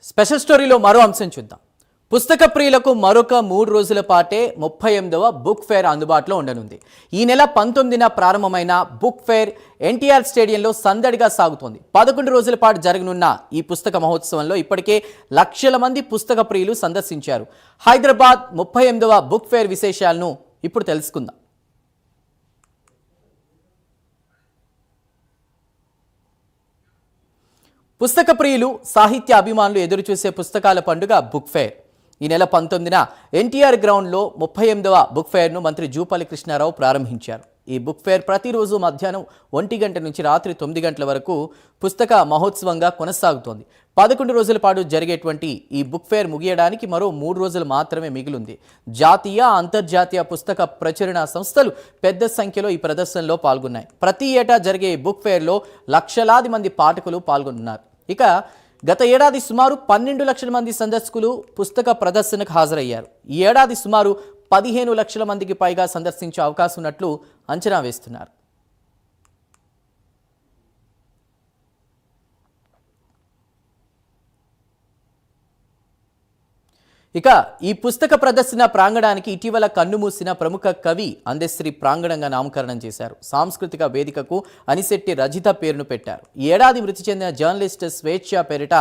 Special స్టోరీలో మరో అంశం చూద్దాం. పుస్తక ప్రియులకు మరొక 3 రోజుల పాటే 38వ బుక్ ఫేర్ అందుబాటులో ఉండనుంది. ఈ నెల 19న ప్రారంభమైన బుక్ ఫేర్ ఎన్టీఆర్ స్టేడియంలో సందడిగా సాగుతోంది. 11 రోజుల పాటు జరగనున్న ఈ పుస్తక మహోత్సవంలో ఇప్పటికే లక్షల మంది పుస్తక ప్రియులు సందర్శించారు. హైదరాబాద్ 38వ బుక్ ఫేర్ విశేషాలను ఇప్పుడు తెలుసుకుందాం. పుస్తక ప్రియులు, సాహిత్య అభిమానులు ఎదురుచూసే పుస్తకాల పండుగ బుక్ ఫేర్. ఈ నెల 19న ఎన్టీఆర్ గ్రౌండ్లో 38వ బుక్ ఫేర్ను మంత్రి జూపల్లి కృష్ణారావు ప్రారంభించారు. ఈ బుక్ ఫేర్ ప్రతిరోజు మధ్యాహ్నం 1 గంట నుంచి రాత్రి 9 గంటల వరకు పుస్తక మహోత్సవంగా కొనసాగుతోంది. 11 రోజుల పాటు జరిగేటువంటి ఈ బుక్ ఫేర్ ముగియడానికి మరో 3 రోజులు మాత్రమే మిగిలింది. జాతీయ, అంతర్జాతీయ పుస్తక ప్రచురణ సంస్థలు పెద్ద సంఖ్యలో ఈ ప్రదర్శనలో పాల్గొన్నాయి. ప్రతి ఏటా జరిగే ఈ బుక్ ఫేర్లో లక్షలాది మంది పాఠకులు పాల్గొన్నారు. ఇక గత ఏడాది సుమారు 12 లక్షల మంది సందర్శకులు పుస్తక ప్రదర్శనకు హాజరయ్యారు. ఈ ఏడాది సుమారు 15 లక్షల మందికి పైగా సందర్శించే అవకాశం ఉన్నట్లు అంచనా వేస్తున్నారు. ఇక ఈ పుస్తక ప్రదర్శన ప్రాంగణానికి ఇటీవల కన్నుమూసిన ప్రముఖ కవి అందశ్రీ ప్రాంగణంగా నామకరణం చేశారు. సాంస్కృతిక వేదికకు అనిశెట్టి రజిత పేరును పెట్టారు. ఈ ఏడాది మృతి చెందిన జర్నలిస్ట్ స్వేచ్ఛ పేరిట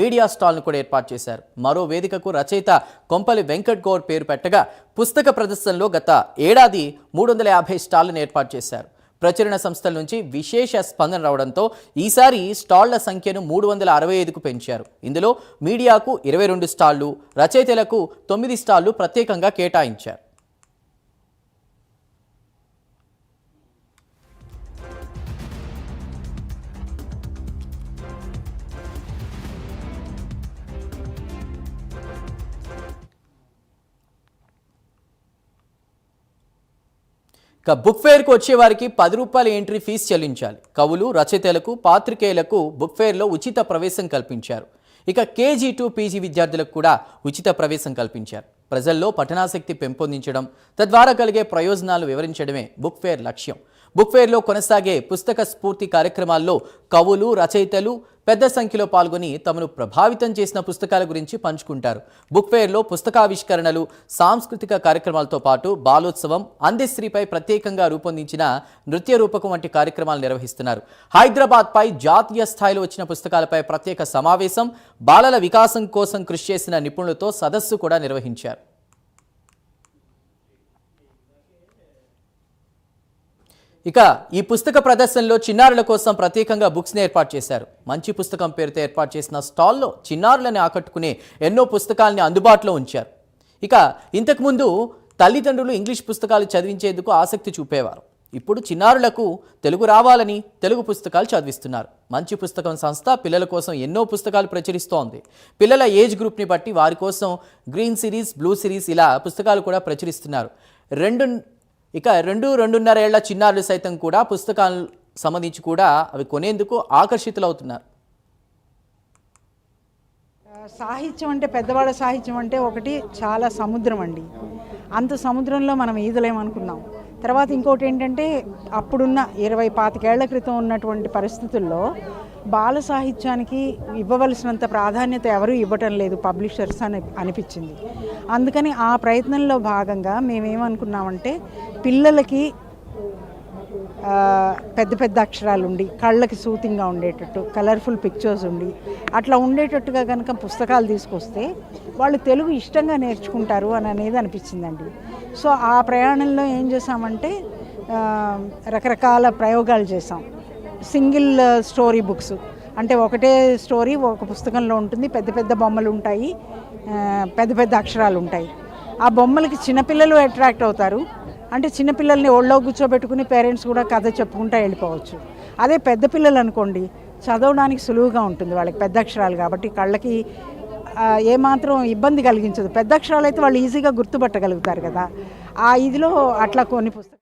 మీడియా స్టాల్ను కూడా ఏర్పాటు చేశారు. మరో వేదికకు రచయిత కొంపలి వెంకట్ గౌడ్ పేరు పెట్టగా పుస్తక ప్రదర్శనలో గత ఏడాది 350 స్టాళ్లను ఏర్పాటు చేశారు. ప్రచురణ సంస్థల నుంచి విశేష స్పందన రావడంతో ఈసారి స్టాళ్ల సంఖ్యను 365కు పెంచారు. ఇందులో మీడియాకు 22 స్టాళ్లు, రచయితలకు 9 స్టాళ్లు ప్రత్యేకంగా కేటాయించారు. బుక్ ఫేర్కు వచ్చే వారికి 10 రూపాయల ఎంట్రీ ఫీజు చెల్లించాలి. కవులు, రచయితలకు, పాత్రికేయులకు బుక్ ఫేర్లో ఉచిత ప్రవేశం కల్పించారు. ఇక కేజీ టు పీజీ విద్యార్థులకు కూడా ఉచిత ప్రవేశం కల్పించారు. ప్రజల్లో పఠనాసక్తి పెంపొందించడం, తద్వారా కలిగే ప్రయోజనాలు వివరించడమే బుక్ ఫేర్ లక్ష్యం. బుక్ ఫేర్లో కొనసాగే పుస్తక స్ఫూర్తి కార్యక్రమాల్లో కవులు, రచయితలు పెద్ద సంఖ్యలో పాల్గొని తమను ప్రభావితం చేసిన పుస్తకాల గురించి పంచుకుంటారు. బుక్ ఫేర్లో పుస్తకావిష్కరణలు, సాంస్కృతిక కార్యక్రమాలతో పాటు బాలోత్సవం, అందశ్రీపై ప్రత్యేకంగా రూపొందించిన నృత్య రూపకం వంటి కార్యక్రమాలు నిర్వహిస్తున్నారు. హైదరాబాద్పై జాతీయ స్థాయిలో వచ్చిన పుస్తకాలపై ప్రత్యేక సమావేశం, బాలల వికాసం కోసం కృషి చేసిన నిపుణులతో సదస్సు కూడా నిర్వహించారు. ఇక ఈ పుస్తక ప్రదర్శనలో చిన్నారుల కోసం ప్రత్యేకంగా బుక్స్ని ఏర్పాటు చేశారు. మంచి పుస్తకం పేరుతో ఏర్పాటు చేసిన స్టాల్లో చిన్నారులని ఆకట్టుకునే ఎన్నో పుస్తకాలని అందుబాటులో ఉంచారు. ఇక ఇంతకుముందు తల్లిదండ్రులు ఇంగ్లీష్ పుస్తకాలు చదివించేందుకు ఆసక్తి చూపేవారు. ఇప్పుడు చిన్నారులకు తెలుగు రావాలని తెలుగు పుస్తకాలు చదివిస్తున్నారు. మంచి పుస్తకం సంస్థ పిల్లల కోసం ఎన్నో పుస్తకాలు ప్రచురిస్తోంది. పిల్లల ఏజ్ గ్రూప్ని బట్టి వారి కోసం గ్రీన్ సిరీస్, బ్లూ సిరీస్ ఇలా పుస్తకాలు కూడా ప్రచురిస్తున్నారు. 2-2.5 ఏళ్ల చిన్నారులు సైతం కూడా పుస్తకాలు సంబంధించి కూడా అవి కొనేందుకు ఆకర్షితులవుతున్నారు. సాహిత్యం అంటే, పెద్దవాళ్ళ సాహిత్యం అంటే ఒకటి చాలా సముద్రం అండి. అంత సముద్రంలో మనం ఈదలేమనుకున్నాం. తర్వాత ఇంకోటి ఏంటంటే, అప్పుడున్న 20-25 ఏళ్ల క్రితం ఉన్నటువంటి పరిస్థితుల్లో బాల సాహిత్యానికి ఇవ్వవలసినంత ప్రాధాన్యత ఎవరూ ఇవ్వటం లేదు పబ్లిషర్స్ అని అనిపించింది. అందుకని ఆ ప్రయత్నంలో భాగంగా మేమేమనుకున్నామంటే, పిల్లలకి పెద్ద పెద్ద అక్షరాలు ఉండి, కళ్ళకి సూతింగ్గా ఉండేటట్టు, కలర్ఫుల్ పిక్చర్స్ ఉండి, అట్లా ఉండేటట్టుగా కనుక పుస్తకాలు తీసుకొస్తే వాళ్ళు తెలుగు ఇష్టంగా నేర్చుకుంటారు అనేది అనిపించిందండి. సో ఆ ప్రయాణంలో ఏం చేసామంటే, రకరకాల ప్రయోగాలు చేసాం. సింగిల్ స్టోరీ బుక్స్ అంటే ఒకటే స్టోరీ ఒక పుస్తకంలో ఉంటుంది. పెద్ద పెద్ద బొమ్మలు ఉంటాయి, పెద్ద పెద్ద అక్షరాలు ఉంటాయి. ఆ బొమ్మలకి చిన్నపిల్లలు అట్రాక్ట్ అవుతారు. అంటే చిన్నపిల్లల్ని ఒళ్ళో కూర్చోబెట్టుకుని పేరెంట్స్ కూడా కథ చెప్పుకుంటూ వెళ్ళిపోవచ్చు. అదే పెద్ద పిల్లలు అనుకోండి, చదవడానికి సులువుగా ఉంటుంది. వాళ్ళకి పెద్ద అక్షరాలు కాబట్టి కళ్ళకి ఏమాత్రం ఇబ్బంది కలిగించదు. పెద్ద అక్షరాలు అయితే వాళ్ళు ఈజీగా గుర్తుపట్టగలుగుతారు కదా. ఆ ఇదిలో అట్లా కొన్ని పుస్తకాలు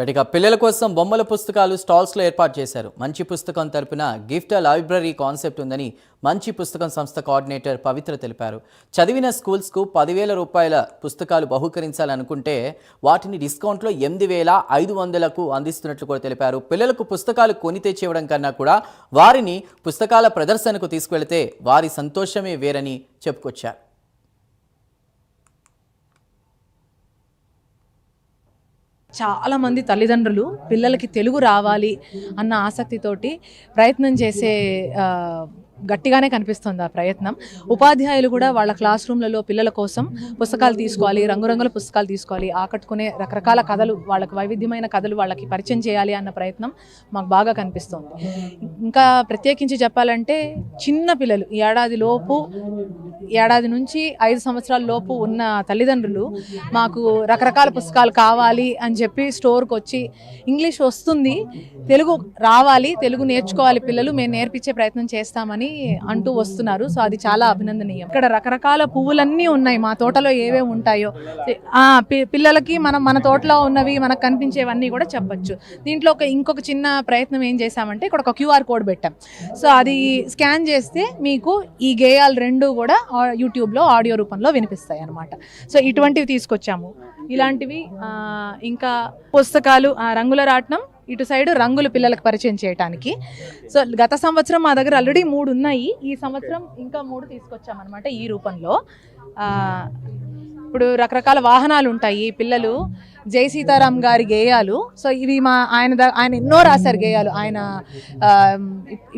వాటిగా పిల్లల కోసం బొమ్మల పుస్తకాలు స్టాల్స్లో ఏర్పాటు చేశారు. మంచి పుస్తకం తరపున గిఫ్ట్ లైబ్రరీ కాన్సెప్ట్ ఉందని మంచి పుస్తకం సంస్థ కోఆర్డినేటర్ పవిత్ర తెలిపారు. చదివిన స్కూల్స్కు 10,000 రూపాయల పుస్తకాలు బహూకరించాలనుకుంటే వాటిని డిస్కౌంట్లో 8,500కు అందిస్తున్నట్లు కూడా తెలిపారు. పిల్లలకు పుస్తకాలు కొని తెచ్చివ్వడం కన్నా కూడా వారిని పుస్తకాల ప్రదర్శనకు తీసుకువెళితే వారి సంతోషమే వేరని చెప్పుకొచ్చారు. చాలా మంది తల్లిదండ్రులు పిల్లలకి తెలుగు రావాలి అన్న ఆసక్తితోటి ప్రయత్నం చేసే గట్టిగానే కనిపిస్తుంది ఆ ప్రయత్నం. ఉపాధ్యాయులు కూడా వాళ్ళ క్లాస్ రూమ్లలో పిల్లల కోసం పుస్తకాలు తీసుకోవాలి, రంగురంగుల పుస్తకాలు తీసుకోవాలి, ఆకట్టుకునే రకరకాల కథలు, వాళ్ళకి వైవిధ్యమైన కథలు వాళ్ళకి పరిచయం చేయాలి అన్న ప్రయత్నం మాకు బాగా కనిపిస్తుంది. ఇంకా ప్రత్యేకించి చెప్పాలంటే చిన్న పిల్లలు ఏడాది నుంచి 5 సంవత్సరాల లోపు ఉన్న తల్లిదండ్రులు మాకు రకరకాల పుస్తకాలు కావాలి అని చెప్పి స్టోర్కి వచ్చి ఇంగ్లీష్ వస్తుంది, తెలుగు రావాలి, తెలుగు నేర్చుకోవాలి పిల్లలు, మేము నేర్పించే ప్రయత్నం చేస్తామని అంటూ వస్తున్నారు. సో అది చాలా అభినందనీయం. ఇక్కడ రకరకాల పువ్వులన్నీ ఉన్నాయి, మా తోటలో ఏవే ఉంటాయో పిల్లలకి మన తోటలో ఉన్నవి మనకు కనిపించేవన్నీ కూడా చెప్పచ్చు. దీంట్లో ఇంకొక చిన్న ప్రయత్నం ఏం చేశామంటే ఇక్కడ ఒక QR కోడ్ పెట్టాం. సో అది స్కాన్ చేస్తే మీకు ఈ గేయాలు 2 కూడా యూట్యూబ్లో ఆడియో రూపంలో వినిపిస్తాయి అన్నమాట. సో ఇటువంటివి తీసుకొచ్చాము. ఇలాంటివి ఇంకా పుస్తకాలు, రంగుల రాట్నం, ఇటు సైడ్ రంగులు పిల్లలకు పరిచయం చేయడానికి. సో గత సంవత్సరం మా దగ్గర ఆల్రెడీ 3 ఉన్నాయి, ఈ సంవత్సరం ఇంకా 3 తీసుకొచ్చామన్నమాట ఈ రూపంలో. ఇప్పుడు రకరకాల వాహనాలు ఉంటాయి, పిల్లలు జై సీతారాం గారి గేయాలు. సో ఇవి ఆయన ఎన్నో రాశారు గేయాలు, ఆయన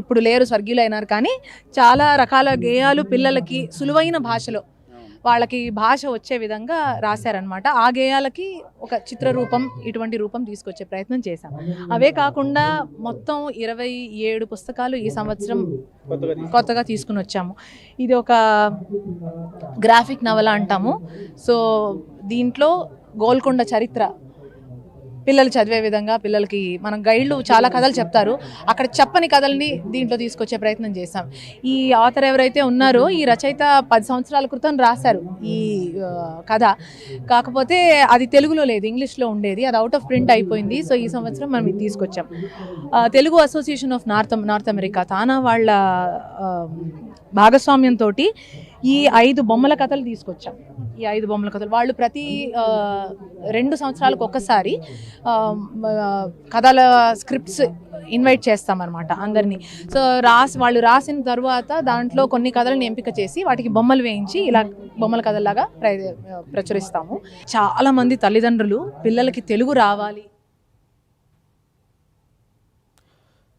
ఇప్పుడు లేరు, స్వర్గీయులైనారు, కానీ చాలా రకాల గేయాలు పిల్లలకి సులువైన భాషలో వాళ్ళకి భాష వచ్చే విధంగా రాశారనమాట. ఆ గేయాలకి ఒక చిత్రరూపం, ఇటువంటి రూపం తీసుకొచ్చే ప్రయత్నం చేశాం. అవే కాకుండా మొత్తం 27 పుస్తకాలు ఈ సంవత్సరం కొత్తగా తీసుకుని వచ్చాము. ఇది ఒక గ్రాఫిక్ నవల అంటాము. సో దీంట్లో గోల్కొండ చరిత్ర పిల్లలు చదివే విధంగా, పిల్లలకి మనం గైడ్లు చాలా కథలు చెప్తారు, అక్కడ చెప్పని కథల్ని దీంట్లో తీసుకొచ్చే ప్రయత్నం చేశాం. ఈ ఆథర్ ఎవరైతే ఉన్నారో, ఈ రచయిత 10 సంవత్సరాల క్రితం రాశారు ఈ కథ. కాకపోతే అది తెలుగులో లేదు, ఇంగ్లీష్లో ఉండేది, అది అవుట్ ఆఫ్ ప్రింట్ అయిపోయింది. సో ఈ సంవత్సరం మనం ఇది తీసుకొచ్చాం. Telugu association of North America, TANA వాళ్ళ భాగస్వామ్యంతో ఈ 5 బొమ్మల కథలు తీసుకొచ్చాం. ఈ 5 బొమ్మల కథలు వాళ్ళు ప్రతి 2 సంవత్సరాలకు ఒక్కసారి కథల స్క్రిప్ట్స్ ఇన్వైట్ చేస్తామన్నమాట అందరినీ. సో వాళ్ళు రాసిన తర్వాత దాంట్లో కొన్ని కథలను ఎంపిక చేసి వాటికి బొమ్మలు వేయించి ఇలా బొమ్మల కథల్లాగా ప్రచురిస్తాము. చాలా మంది తల్లిదండ్రులు పిల్లలకి తెలుగు రావాలి.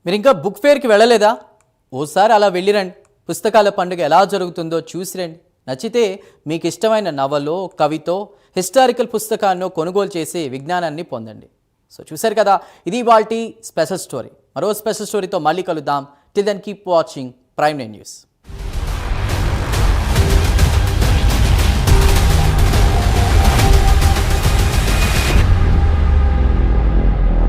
మీరు ఇంకా బుక్ ఫేర్కి వెళ్ళలేదా? ఓసారి అలా వెళ్ళిరండి, పుస్తకాల పండుగ ఎలా జరుగుతుందో చూసిరండి. నచ్చితే మీకు ఇష్టమైన నవలో, కవితో, హిస్టారికల్ పుస్తకాన్ని కొనుగోలు చేసి విజ్ఞానాన్ని పొందండి. సో చూశారు కదా, ఇది ఇవాల్టి స్పెషల్ స్టోరీ. మరో స్పెషల్ స్టోరీతో మళ్ళీ కలుద్దాం. Till then keep watching Prime nine news.